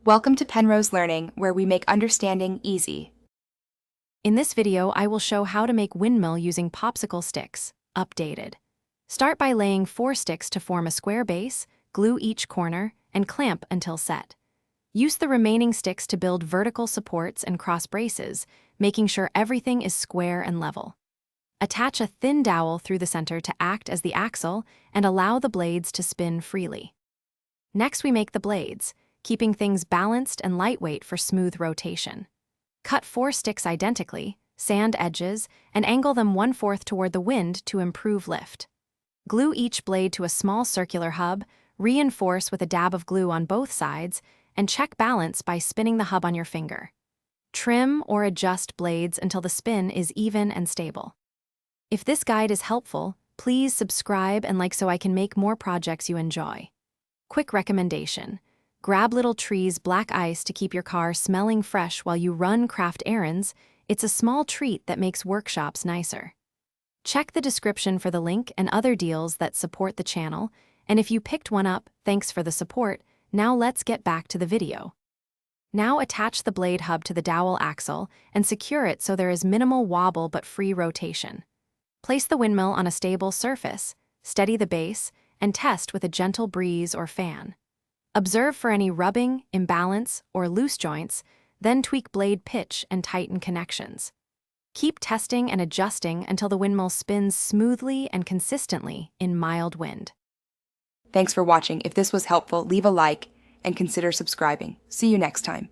Welcome to Penrose Learning, where we make understanding easy. In this video, I will show how to make Windmill using Popsicle sticks, updated. Start by laying 4 sticks to form a square base, glue each corner, and clamp until set. Use the remaining sticks to build vertical supports and cross braces, making sure everything is square and level. Attach a thin dowel through the center to act as the axle and allow the blades to spin freely. Next, we make the blades, keeping things balanced and lightweight for smooth rotation. Cut 4 sticks identically, sand edges, and angle them 1/4 toward the wind to improve lift. Glue each blade to a small circular hub, reinforce with a dab of glue on both sides, and check balance by spinning the hub on your finger. Trim or adjust blades until the spin is even and stable. If this guide is helpful, please subscribe and like so I can make more projects you enjoy. Quick recommendation: grab Little Tree's black ice to keep your car smelling fresh while you run craft errands. It's a small treat that makes workshops nicer. Check the description for the link and other deals that support the channel, and if you picked one up, thanks for the support. Now let's get back to the video. Now attach the blade hub to the dowel axle and secure it so there is minimal wobble but free rotation. Place the windmill on a stable surface, steady the base, and test with a gentle breeze or fan. Observe for any rubbing, imbalance, or loose joints, then tweak blade pitch and tighten connections. Keep testing and adjusting until the windmill spins smoothly and consistently in mild wind. Thanks for watching. If this was helpful, leave a like and consider subscribing. See you next time.